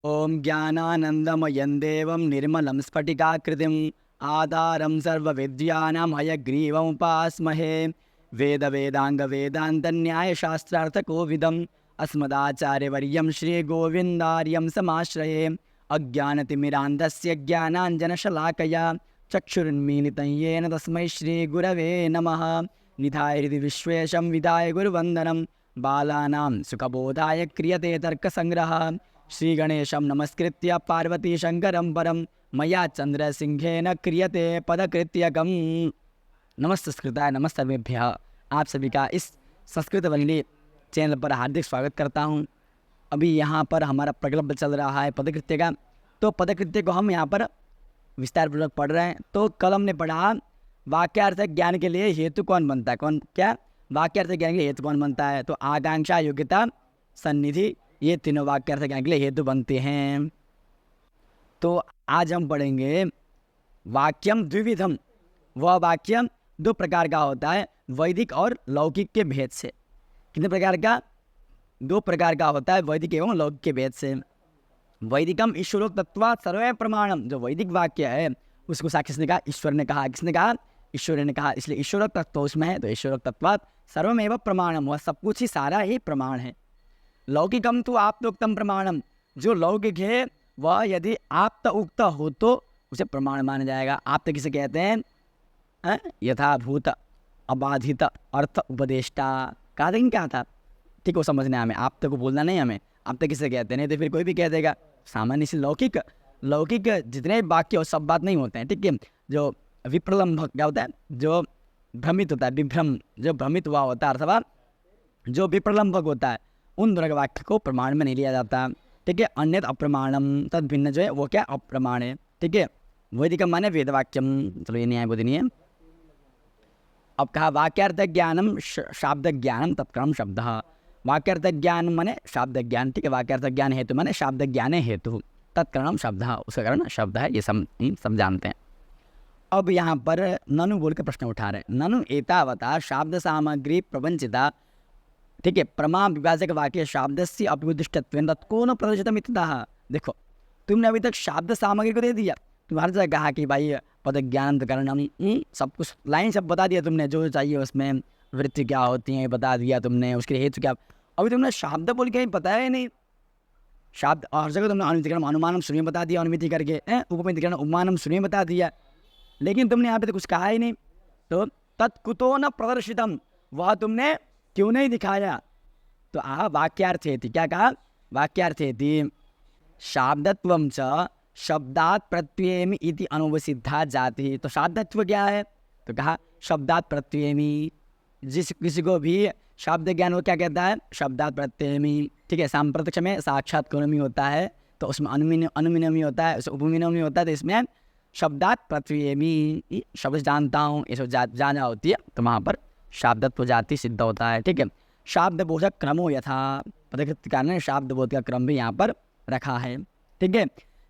ओम ज्ञानानंदमयं देवं निर्मलं स्फटिकाकृतिम् आधारं सर्वविद्यानां हयग्रीवमुपास्महे वेदवेदांगवेदान्तन्यायशास्त्रार्थकोविदम् अस्मदाचार्यवर्यं श्रीगोविन्दार्यं समाश्रये अज्ञानतिमिरान्धस्य ज्ञानाञ्जनशलाकया चक्षुरुन्मीलितं येन तस्मै श्रीगुरवे नमः निधाय हृदि विश्वेशं विधाय गुरुवन्दनं बालानां सुखबोधाय क्रियते तर्कसङ्ग्रहः श्रीगणेशं नमस्कृत्य पार्वती शंकरं परं मया चंद्रसिंहेन क्रियते पदकृत्यकम्। नमस्कृताय नमस्तर्वेभ्यः। आप सभी का इस संस्कृत वल्ली चैनल पर हार्दिक स्वागत करता हूं। अभी यहाँ पर हमारा प्रकल्प चल रहा है पदकृत्य का, तो पदकृत्य को हम यहाँ पर विस्तारपूर्वक पढ़ रहे हैं। तो कल हमने पढ़ा वाक्यार्थ ज्ञान के लिए हेतु कौन बनता है, कौन क्या वाक्यार्थ ज्ञान के लिए हेतु कौन बनता है। तो आकांक्षा, योग्यता, सन्निधि, ये तीनों वाक्यार्थ ज्ञान के लिए हेतु बनते हैं। तो आज हम पढ़ेंगे वाक्यम द्विविधम। वह वाक्यम दो प्रकार का होता है, वैदिक और लौकिक के भेद से। कितने प्रकार का? दो प्रकार का होता है, वैदिक एवं लौकिक के भेद से। वैदिकम ईश्वरोक्तत्वात् सर्वे प्रमाणम। जो वैदिक वाक्य है उसको साक्षी किसने कहा? ईश्वर ने कहा। किसने कहा? ईश्वर ने कहा। इसलिए ईश्वरोक्तत्व उसमें है, तो ईश्वरोक्तत्वात् सर्वमेव प्रमाणम, वह सब कुछ ही सारा ही प्रमाण है। लौकिकम तो आप्तोक्तम प्रमाणम। जो लौकिक है वह यदि आप्त उक्त हो तो उसे प्रमाण माना जाएगा। आप्त किसे कहते हैं? यथाभूत अबाधित अर्थ उपदेष्टा। कहा था कि क्या था? ठीक है, वो समझना है हमें, आप्त को बोलना नहीं हमें। आप्त किसे कहते हैं? नहीं तो फिर कोई भी कह देगा। सामान्य से लौकिक जितने वाक्य और सब बात नहीं होते हैं, ठीक है। जो विप्रलम्भ क्या होता है? जो भ्रमित होता है, विभ्रम, जो भ्रमित हुआ होता है, अथवा जो विप्रलम्भक होता है, उन दोनों के वाक्य को प्रमाण में नहीं लिया जाता, ठीक है। अन्यत अप्रमाणम, तद भिन्न जो है वो क्या? अप्रमाण है, ठीक है। वैदिकम माने वेदवाक्यम। चलो ये न्याय बोधनीय है। अब कहा वाक्यार्थ ज्ञानम शाब्द ज्ञानम तत्क्रम शब्द। वाक्यार्थ ज्ञान माने शाब्द ज्ञान, ठीक है। वाक्यार्थ ज्ञान हेतु माने शाब्द ज्ञान हेतु, तत्कर्णम शब्द, उसका कारण शब्द है। ये सब जानते हैं। अब यहाँ पर ननु बोल के प्रश्न उठा रहे। ननु एतावता शाब्द सामग्री प्रवंचिता, ठीक है, प्रमा विभाजक वाक्य शब्द से अभिदिष्टत्व तत्को न प्रदर्शितम इत्यतः। देखो, तुमने अभी तक शब्द सामग्री को दे दिया। तुम्हारे से कहा कि भाई पद ज्ञान करणम, सब कुछ लाइन सब बता दिया तुमने, जो चाहिए उसमें वृत्ति क्या होती है बता दिया तुमने, उसके हेतु क्या। अभी तुमने शब्द बोल के बताया ही नहीं। शब्द हर जगह तुमने अनुमितिकरण अनुमानम शून्य बता दिया, अनुमिति करके उपमितिकरण उपमानम शून्य बता दिया, लेकिन तुमने यहाँ पे तो कुछ कहा ही नहीं। तो तत्कुतो न प्रदर्शितम, वह तुमने क्यों नहीं दिखाया? तो वाक्यार्थेति, क्या कहा? वाक्यार्थेति शाब्दत्वं च शब्दात् प्रत्ययेमि इति अनुपसिद्धा जाति। तो शाब्दत्व क्या है? तो कहा शब्दात् प्रत्ययेमि। जिस किसी को भी शब्द ज्ञान वो क्या कहता है? शब्दात् प्रत्ययेमि, ठीक है। सांप्रत्यक्ष में साक्षात्कारमी होता है, तो उसमें अनुमिनमी होता है, उसमें उपमिनमी होता है, तो इसमें शब्दात् प्रत्ययेमि, शब्द जानता हूँ, ये सब जाना होती है, तो वहाँ पर शाब्दत्व जाति सिद्ध होता है, ठीक है। शाब्द बोधक क्रमो यथा, पदकृत्य कारण शाब्द बोध का क्रम भी यहाँ पर रखा है, ठीक है।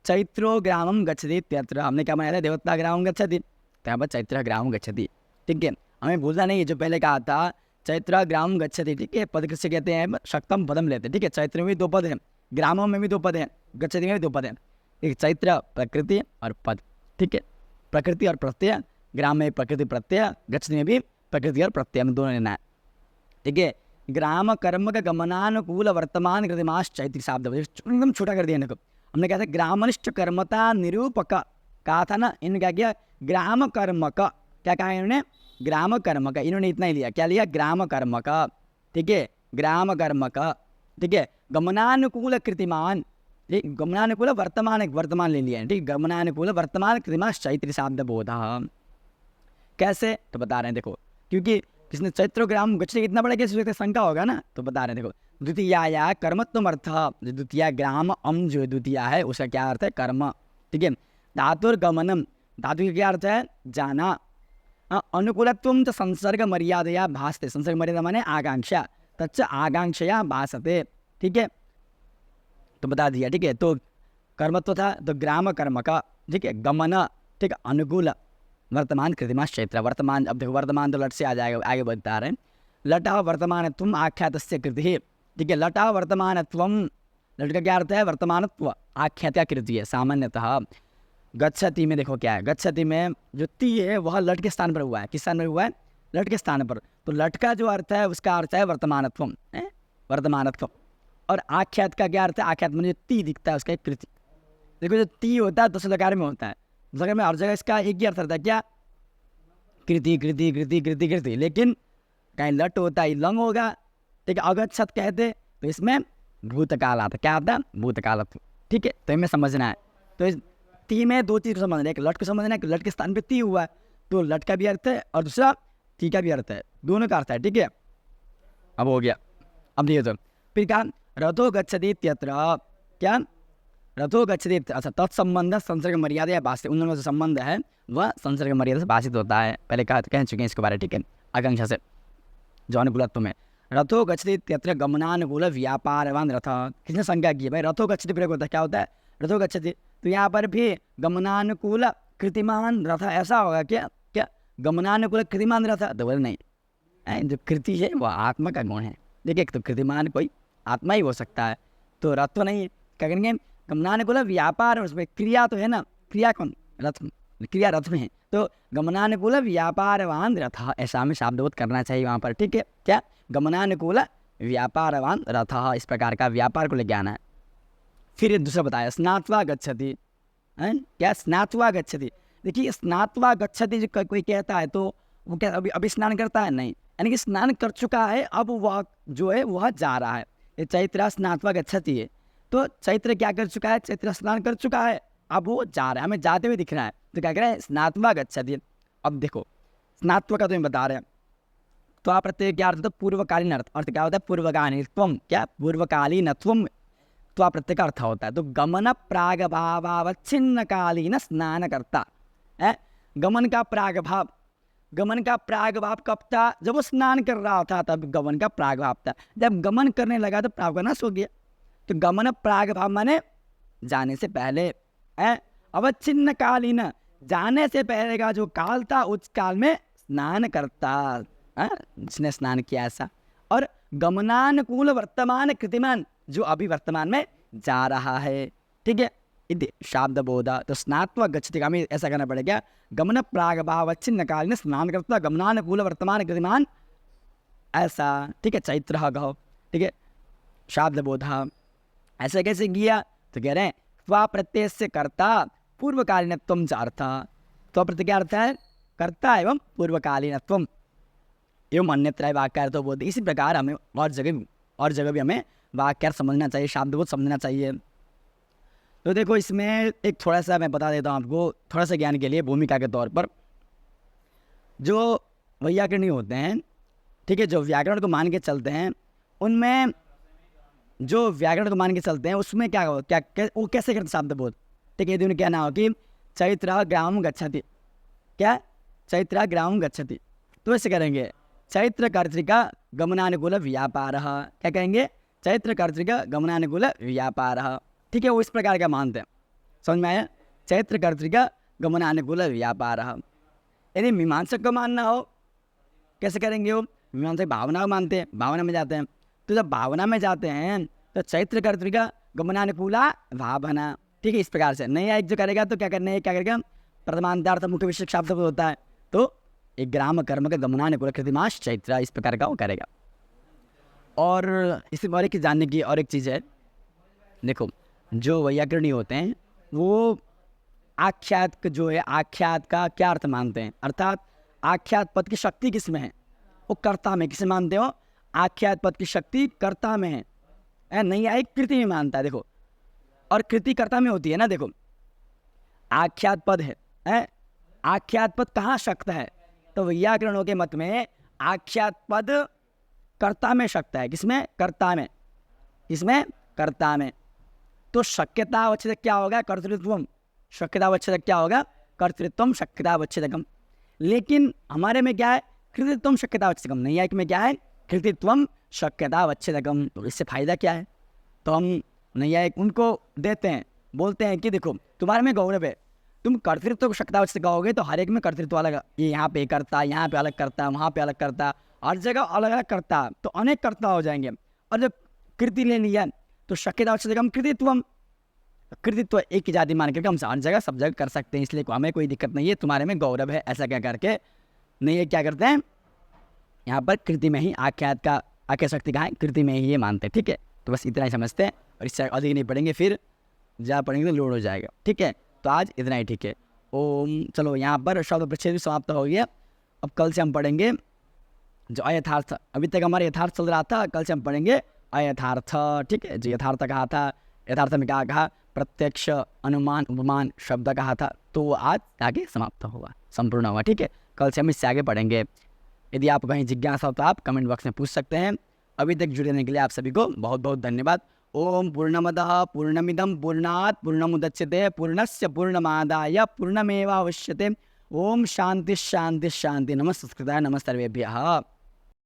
चैत्रो ग्रामम गच्छति त्यत्र, हमने क्या बनाया था? देवता ग्रामम गच्छति, तो यहाँ पर चैत्र ग्रामम गच्छति, ठीक है। हमें भूलना नहीं है जो पहले कहा था चैत्र ग्रामम गच्छति, ठीक है। पदकृत्य कहते हैं शक्तम पदम लेते हैं, ठीक है। चैत्र में भी दो पद हैं, ग्रामों में भी दो पद हैं, गच्छति में भी दो पद हैं, ठीक। चैत्र प्रकृति और पद, ठीक है। प्रकृति और प्रत्यय, ग्राम में प्रकृति प्रत्यय, गच्छति में भी प्रकृति और प्रत्यय में दोनों लेना है, ठीक है। ग्राम कर्म का गमनानुकूल वर्तमान कृतिमाश चैत्री शब्द एकदम छोटा कर दिया इनको। हमने कहा था ग्रामनिष्ठ कर्मता निरूपक कहा था ना, इन्होंने क्या किया? ग्राम कर्म का क्या कहा इन्होंने? ग्राम कर्म का, इन्होंने इतना ही लिया। क्या लिया? ग्राम कर्म का, ठीक है। ग्राम कर्म का, ठीक है। गमनानुकूल कृतिमान, ठीक, गमनानुकूल वर्तमान ले लिया, ठीक। गमनानुकूल वर्तमान कृतिमाश चैत्री शब्द बोधा। कैसे? तो बता रहे हैं, देखो, क्योंकि किसने चैत्र ग्राम गच्छति कितना बड़ा कैसे शंका होगा ना, तो बता रहे हैं, देखो। द्वितीया कर्मत्व अर्थ, जो द्वितीय ग्राम अम जो द्वितीय है उसका क्या अर्थ है? कर्म, ठीक है। धातुर्गमनम, धातु का क्या अर्थ है? जाना। अनुकूलत्वम तो संसर्ग मर्यादया भासते, संसर्ग मर्यादा माने आकांक्षा, तच्च आकांक्षया भासते, ठीक है। तो बता दिया, ठीक है। तो कर्मत्व था तो ग्राम कर्म का, ठीक है। गमन, ठीक है। अनुकूल वर्तमान कृतिमा क्षेत्र, वर्तमान, अब देखो वर्तमान तो लट से आ जाएगा, आगे बता रहे हैं। लटा वर्तमानत्वम आख्यातस्य कृति, ठीक है। लटा वर्तमानत्वम लट का क्या अर्थ है? वर्तमानत्व। आख्यात क्या कृति है सामान्यतः। गच्छति में देखो क्या है, गच्छति में जो ती है वह लट के स्थान पर हुआ है। किस स्थान पर हुआ है? लट के स्थान पर। तो लट का जो अर्थ है उसका अर्थ है वर्तमानत्व, वर्तमानत्व। और आख्यात का क्या अर्थ है? आख्यात में जो ती दिखता है उसका एक कृति। देखो जो ती होता है दूसरे लकार में होता है, दूसरे में हर जगह इसका एक ही अर्थ रहता है, क्या? कृति कृति कृति कृति कृति। लेकिन कहीं लट होता है लंग होगा, ठीक है। अगच्छत कहते तो इसमें भूतकाल आता। क्या आता? भूतकाल। ठीक है, तो हमें समझना है। तो इस ती में दो चीज़ को समझना है, एक लट को समझना है कि लट के स्थान पे ती हुआ है तो लट का भी अर्थ है और दूसरा ती का भी अर्थ है, दोनों का अर्थ है। ठीक है, अब हो गया। अब देखिए तो फिर क्या? रथो गच्छति इत्यत्र, क्या? रथो गच्छति, अच्छा तत्संबंध संसर्ग मर्यादा या भाषित, उन दोनों का जो संबंध है वह संसर्ग मर्यादा से भाषित होता है। पहले कह चुके हैं इसके बारे। ठीक है, आकांक्षा से जो अनुकूलत्व में। रथो गच्छति इत्यत्र गमनानुकूल व्यापारवान रथ, किसने संज्ञा की है भाई? रथो गच्छति प्रयोग होता है, क्या होता है? रथो गच्छति। तो यहाँ पर भी गमनानुकूल कृतिमान रथ ऐसा होगा क्या? क्या गमनानुकूल कृतिमान रथ? तो बोले नहीं, जो कृति है वह आत्मा का गुण है। देखिए तो कृतिमान कोई आत्मा ही हो सकता है, तो रथ तो नहीं है। क्या करेंगे? गमनानुकूल व्यापार, उसमें क्रिया तो है ना, क्रिया कौन? रथ, क्रिया रथ में है। तो गमनानुकूल व्यापारवान रथ, ऐसा हमें शब्दबोध करना चाहिए वहाँ पर। ठीक है, क्या? गमनानुकूल व्यापारवान रथ, इस प्रकार का व्यापार को लेके आना है। फिर दूसरा बताया स्नात्वा गच्छति, क्या? स्नात्वा गच्छति। देखिए स्नात्वा गच्छति जो कोई कहता है तो वो क्या अभी अभी स्नान करता है? नहीं, यानी कि स्नान कर चुका है, अब वह जो है वह जा रहा है। ये चैत्र स्नात्वा गच्छति है, तो चैत्र क्या कर चुका है? चैत्र स्नान कर चुका है, अब वो जा रहा है, हमें जाते हुए दिख रहा है, तो क्या कह रहे हैं? स्नात्वा गच्छति। अब देखो स्नात्वा का तो हम बता रहे हैं, तो आप प्रत्यय क्या अर्थ होता है? पूर्वकालीन अर्थ। अर्थ क्या होता है? पूर्वकालीनत्वम, क्या? पूर्वकालीनत्वम तो आप प्रत्यय का अर्थ होता है। तो गमन प्राग भावावच्छिन्न कालीन स्नान करता है। गमन का प्राग भाव, गमन का प्राग भाव कब था? जब वो स्नान कर रहा था तब गमन का प्राग भाव था। जब गमन करने लगा तो प्राग का नाश हो गया। तो गमन प्राग भाव माने जाने से पहले है। अवच्छिन्न कालीन, जाने से पहले का जो काल था उस काल में स्नान करता है, जिसने स्नान किया ऐसा। और गमनानुकूल वर्तमान कृतिमान, जो अभी वर्तमान में जा रहा है। ठीक है, इति शाब्द बोधा। तो स्नात्वा गच्छति का हमें ऐसा करना पड़ेगा, गमन प्राग भावच्छिन्न कालीन स्नान करता गमनानुकूल वर्तमान कृतिमान, ऐसा। ठीक है, चैत्र गौ। ठीक है, शाब्द बोधा। ऐसा कैसे किया? तो कह रहे हैं त्वा प्रत्यय से कर्ता पूर्वकालीनत्वम च अर्थ। त्वा प्रत्यय क्या अर्थ है? कर्ता एवं पूर्वकालीनत्वम एवं अन्यत्र वाक्यार्थ तो बोलते। इसी प्रकार हमें और जगह भी हमें वाक्यार्थ समझना चाहिए, शब्दबोध समझना चाहिए। तो देखो इसमें एक थोड़ा सा मैं बता देता हूँ आपको, थोड़ा सा ज्ञान के लिए भूमिका के तौर पर। जो वैयाकरणी होते हैं, ठीक है, जो व्याकरण को मान के चलते हैं, उनमें जो व्याकरण को मान के चलते हैं उसमें क्या वो कैसे करते शब्दबोध? ठीक है, यदि उन्हें क्या ना हो कि चैत्र ग्राम गच्छति, क्या? चैत्र ग्राम गच्छति, तो ऐसे करेंगे चैत्र कर्तिका गमनानुकूल व्यापार। क्या कहेंगे? चैत्र कर्तिका गमनानुकूल व्यापार। ठीक है, वो इस प्रकार का मानते हैं। समझ में आया? चैत्र कर्तिका गमनानुकूल व्यापार। यदि मीमांसक को मानना हो कैसे करेंगे? वो मीमांसक भावना को मानते हैं, भावना में जाते हैं। तो जब भावना में जाते हैं तो चैत्र कर्तिका गमनानुकूला भावना। ठीक है, इस प्रकार से नहीं एक जो करेगा तो क्या करना है? क्या करेगा? प्रथमांतार्थ मुख्य विशेष शब्द होता है, तो एक ग्राम कर्म का गमनानुकूल कृतिमाश चैत्र, इस प्रकार का वो करेगा। और इसी बारे की जानने की और एक चीज़ है, देखो जो वैयाकरणी होते हैं वो आख्यात जो है, आख्यात का क्या अर्थ मानते हैं? अर्थात आख्यात पद की शक्ति किस में है? वो कर्ता में। किसे मानते हो? आख्यात पद की शक्ति कर्ता में है, नहीं आए कृति में मानता है। देखो, और कृति कर्ता में होती है ना। देखो आख्यात पद है, आख्यात पद कहाँ शक्त है? तो वैयाकरणों के मत में आख्यात पद कर्ता में शक्त है। किसमें? कर्ता में। किसमें? कर्ता में। तो शक्यतावच्छेदक क्या होगा? कर्तृत्वम। शक्यतावच्छेदक क्या होगा? कर्तृत्वम शक्यतावच्छेदकम। लेकिन हमारे में क्या है? कृतित्वम शक्यतावच्छेदकम। नैयायिक में क्या है? कृतित्वम शक्यतावच्छेदकम। तो इससे फायदा क्या है? तो हम नैयायिक उनको देते हैं, बोलते हैं कि देखो तुम्हारे में गौरव है, तुम कर्तृत्व को शक्यतावच्छेद कहोगे तो हर एक में कर्तृत्व अलग, ये यहाँ पे करता, यहाँ पे अलग करता, वहाँ पे अलग करता, हर जगह अलग अलग करता, तो अनेक कर्ता हो जाएंगे। और जब कृति ले लिया तो शक्यता अवश्यकम कृतित्वम, कृतित्व एक ही जाति मान करके हम हर जगह सब जगह कर सकते हैं, इसलिए हमें कोई दिक्कत नहीं है, तुम्हारे में गौरव है, ऐसा क्या करके नहीं है। क्या करते हैं यहाँ पर कृति में ही आख्यात का आख्या शक्ति का है, कृति में ही ये मानते हैं। ठीक है, तो बस इतना ही समझते हैं और इससे अधिक नहीं पढ़ेंगे, फिर जहाँ पढ़ेंगे तो लोड हो जाएगा। ठीक है, तो आज इतना ही। ठीक है, ओम। चलो यहाँ पर शब्द प्रच्छेद भी समाप्त हो गया। अब कल से हम पढ़ेंगे जो अयथार्थ, अभी तक हमारा यथार्थ चल रहा था, कल से हम पढ़ेंगे अयथार्थ। ठीक है, जो यथार्थ कहा था, यथार्थ में क्या कहा, प्रत्यक्ष, अनुमान, उपमान शब्द कहा था, तो वो आज आगे समाप्त हुआ, संपूर्ण हुआ। ठीक है, कल से हम इससे आगे पढ़ेंगे। यदि आप कहीं जिज्ञासा हो तो आप कमेंट बॉक्स में पूछ सकते हैं। अभी तक जुड़े रहने के लिए आप सभी को बहुत बहुत धन्यवाद। ओम पूर्णमदः पूर्णमिदं पूर्णात् पूर्णमुदच्यते पूर्णस्य पूर्णमादाय पूर्णमेवावशिष्यते। ओम शांति शांति शांति। नमः संस्कृताय, नमः सर्वेभ्यः।